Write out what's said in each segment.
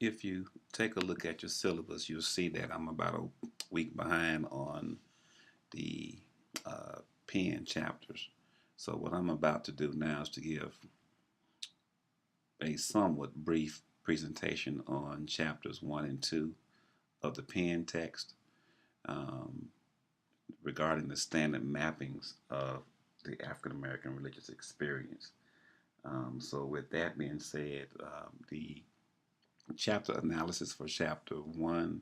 If you take a look at your syllabus, you'll see that I'm about a week behind on the pen chapters. So what I'm about to do now is to give a somewhat brief presentation on chapters 1 and 2 of the pen text um, regarding the standard mappings of the African American religious experience. So with that being said, the chapter analysis for chapter 1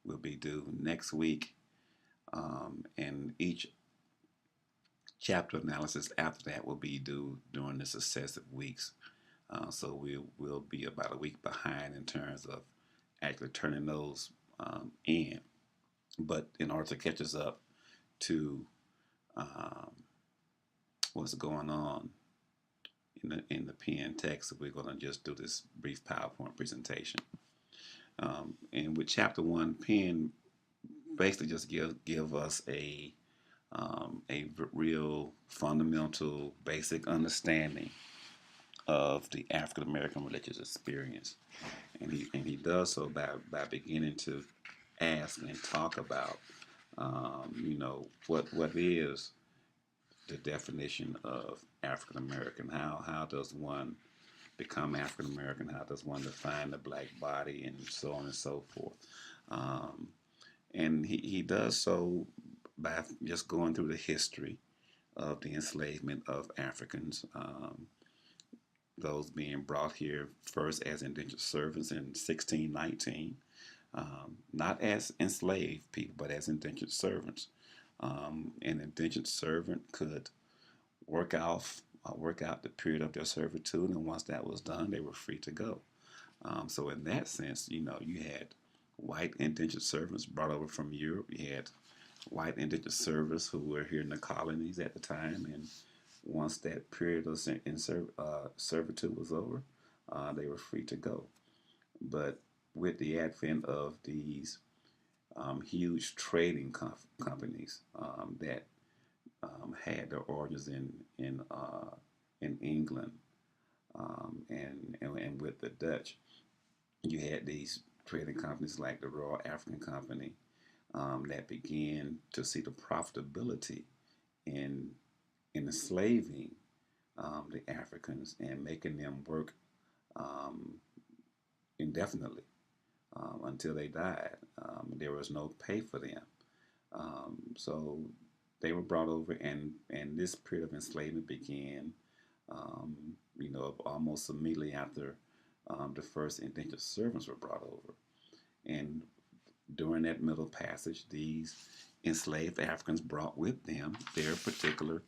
will be due next week, and each chapter analysis after that will be due during the successive weeks. So we will be about a week behind in terms of actually turning those in. But in order to catch us up to um, what's going on in the pen text, we're going to just do this brief PowerPoint presentation. And with chapter 1, pen basically just give us a real fundamental basic understanding of the African American religious experience, and he does so by beginning to ask and talk about what is the definition of African American. How does one become African American? How does one define the black body, and so on and so forth? Um, and he does so by just going through the history of the enslavement of Africans, those being brought here first as indentured servants in 1619, not as enslaved people, but as indentured servants. An indentured servant could work out the period of their servitude, and once that was done, they were free to go. So in that sense, you had white indentured servants brought over from Europe. You had white indentured servants who were here in the colonies at the time, and once that period of servitude was over, they were free to go. But with the advent of these huge trading companies that had their origins in England, and with the Dutch, you had these trading companies like the Royal African Company that began to see the profitability in enslaving the Africans and making them work um, indefinitely until they died. There was no pay for them. So they were brought over, and this period of enslavement began, almost immediately after the first indentured servants were brought over. And during that middle passage, these enslaved Africans brought with them their particular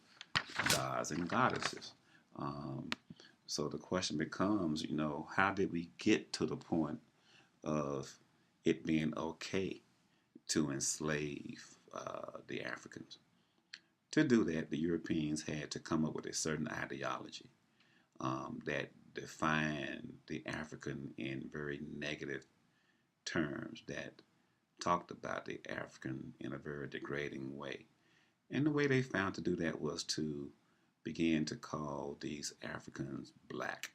gods and goddesses. Um, so the question becomes, how did we get to the point of it being okay to enslave the Africans? To do that, the Europeans had to come up with a certain ideology that defined the African in very negative terms, that talked about the African in a very degrading way. And the way they found to do that was to begin to call these Africans black.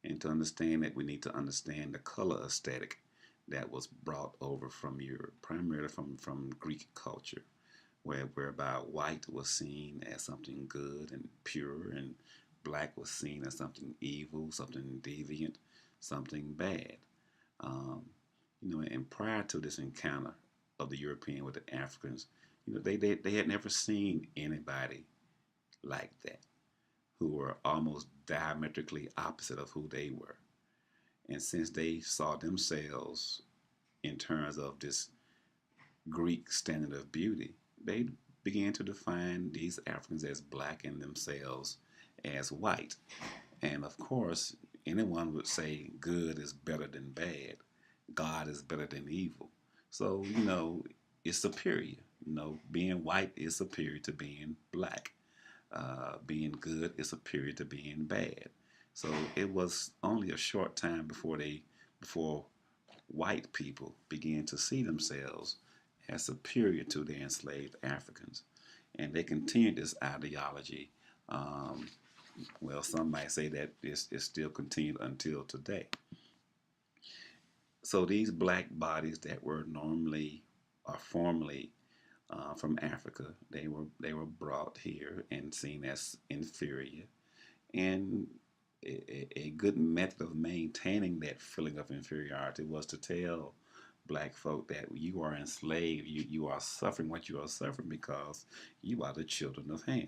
And to understand that, we need to understand the color aesthetic that was brought over from Europe, primarily from Greek culture, whereby white was seen as something good and pure, and black was seen as something evil, something deviant, something bad. Um, and prior to this encounter of the European with the Africans, they had never seen anybody like that, who were almost diametrically opposite of who they were. And since they saw themselves in terms of this Greek standard of beauty, they began to define these Africans as black and themselves as white. And of course, anyone would say good is better than bad, God is better than evil. So, it's superior. Being white is superior to being black. Being good is superior to being bad. So it was only a short time before white people began to see themselves as superior to the enslaved Africans, and they continued this ideology. Um, well, some might say that it's still continued until today. So these black bodies that were normally or formerly from Africa, they were brought here and seen as inferior. And a good method of maintaining that feeling of inferiority was to tell black folk that you are enslaved, you are suffering what you are suffering because you are the children of Ham.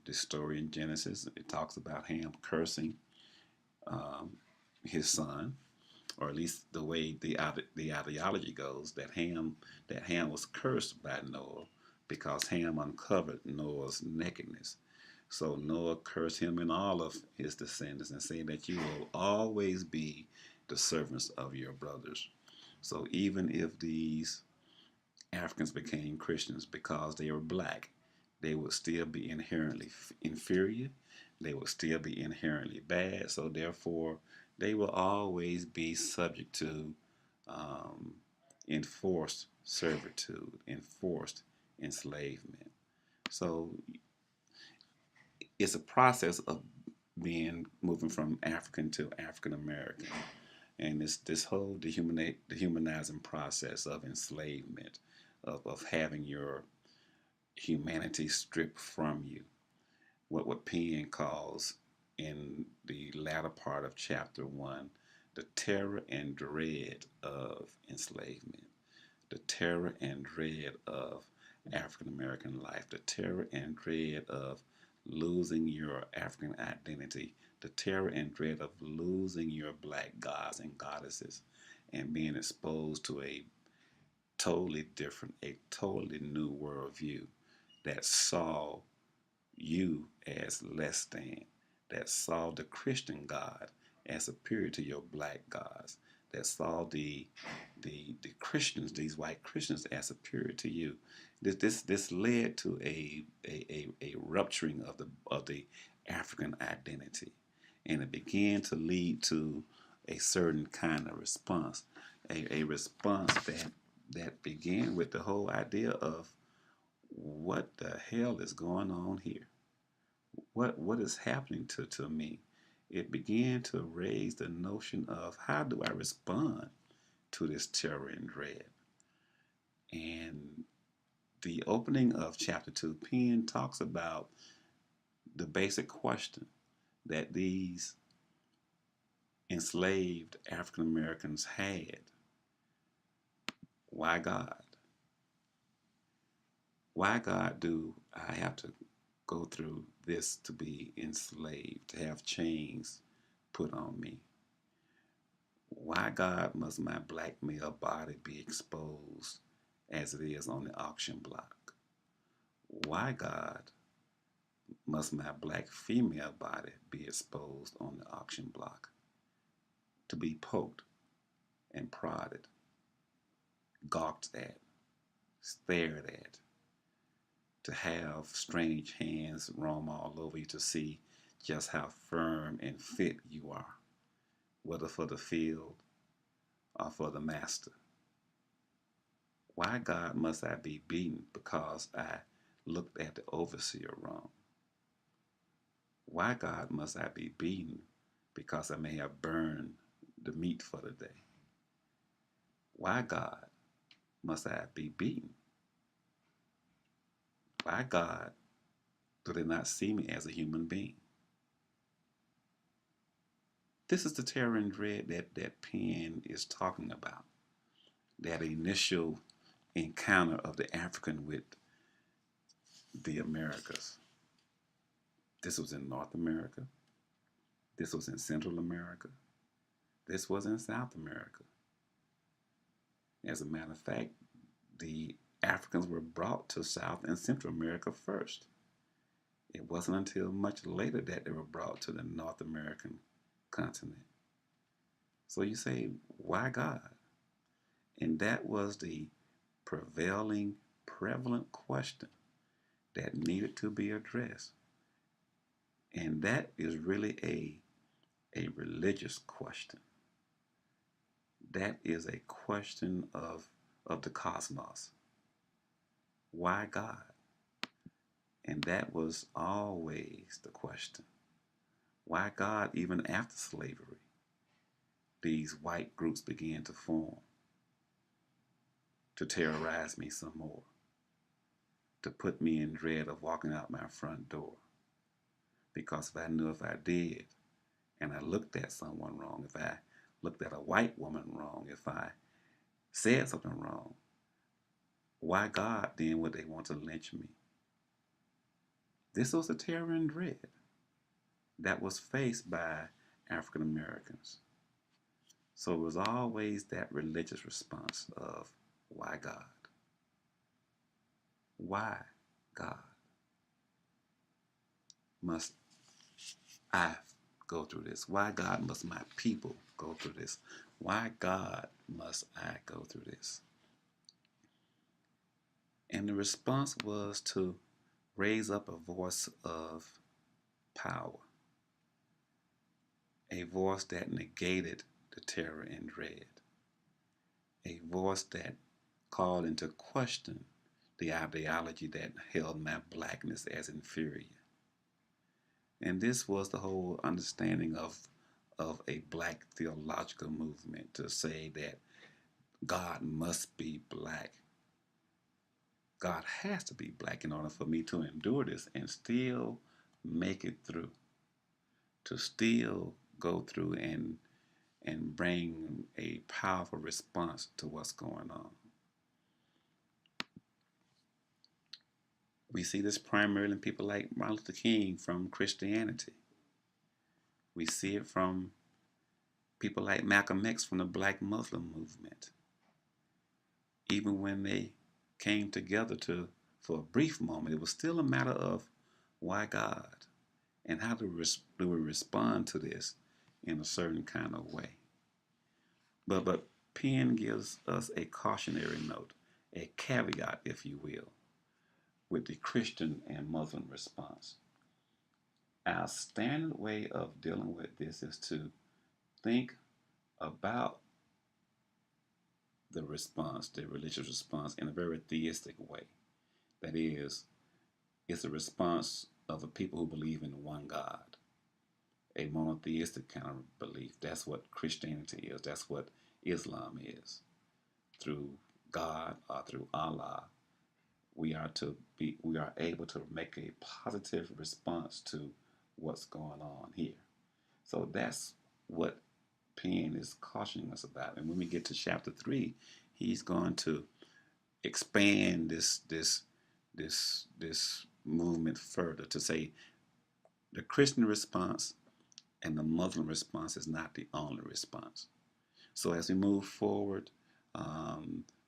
The story in Genesis, it talks about Ham cursing um, his son, or at least the way the ideology goes, that Ham was cursed by Noah because Ham uncovered Noah's nakedness. So Noah cursed him and all of his descendants and said that you will always be the servants of your brothers. So even if these Africans became Christians because they were black, they would still be inherently inferior. They would still be inherently bad. So therefore, they will always be subject to um, enforced servitude, enforced enslavement. So it's a process of being moving from African to African American, and it's this whole dehumanizing process of enslavement, of having your humanity stripped from you. What Penn calls in the latter part of chapter one, the terror and dread of enslavement, the terror and dread of African American life, the terror and dread of losing your African identity, the terror and dread of losing your black gods and goddesses, and being exposed to a totally different, a totally new worldview that saw you as less than, that saw the Christian God as superior to your black gods, that saw the Christians, these white Christians, as superior to you. This led to a rupturing of the African identity, and it began to lead to a certain kind of response, a response that began with the whole idea of what the hell is going on here? What is happening to me? It began to raise the notion of how do I respond to this terror and dread? And the opening of chapter 2, Penn talks about the basic question that these enslaved African Americans had. Why God? Why God do I have to go through this to be enslaved, to have chains put on me? Why God must my black male body be exposed as it is on the auction block? Why God must my black female body be exposed on the auction block to be poked and prodded, gawked at, stared at, to have strange hands roam all over you to see just how firm and fit you are, whether for the field or for the master? Why, God, must I be beaten because I looked at the overseer wrong? Why, God, must I be beaten because I may have burned the meat for the day? Why, God, must I be beaten? Why, God, do they not see me as a human being? This is the terror and dread that Penn is talking about. That initial encounter of the African with the Americas. This was in North America. This was in Central America. This was in South America. As a matter of fact, the Africans were brought to South and Central America first. It wasn't until much later that they were brought to the North American continent. So you say, why God? And that was the prevailing, prevalent question that needed to be addressed. And that is really a religious question. That is a question of the cosmos. Why God? And that was always the question. Why God even after slavery? these white groups began to form to terrorize me some more, to put me in dread of walking out my front door. Because if I knew if I did, and I looked at someone wrong, if I looked at a white woman wrong, if I said something wrong, why God then would they want to lynch me? This was a terror and dread that was faced by African Americans. So it was always that religious response of, why God? Why God must I go through this? Why God must my people go through this? Why God must I go through this? And the response was to raise up a voice of power, a voice that negated the terror and dread, a voice that called into question the ideology that held my blackness as inferior. And this was the whole understanding of a black theological movement, to say that God must be black. God has to be black in order for me to endure this and still make it through, to still go through and bring a powerful response to what's going on. We see this primarily in people like Martin Luther King from Christianity. We see it from people like Malcolm X from the Black Muslim movement. Even when they came together for a brief moment, it was still a matter of why God, and how do we respond to this in a certain kind of way. But Penn gives us a cautionary note, a caveat, if you will, with the Christian and Muslim response. Our standard way of dealing with this is to think about the response, the religious response, in a very theistic way. That is, it's a response of a people who believe in one God, a monotheistic kind of belief. That's what Christianity is. That's what Islam is. Through God or through Allah, we are able to make a positive response to what's going on here. So that's what Penn is cautioning us about. And when we get to chapter 3, he's going to expand this movement further, to say the Christian response and the Muslim response is not the only response. So as we move forward,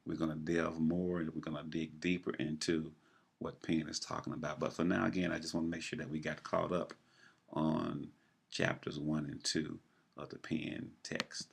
we're going to delve more and we're going to dig deeper into what Penn is talking about. But for now, again, I just want to make sure that we got caught up on chapters 1 and 2 of the Penn text.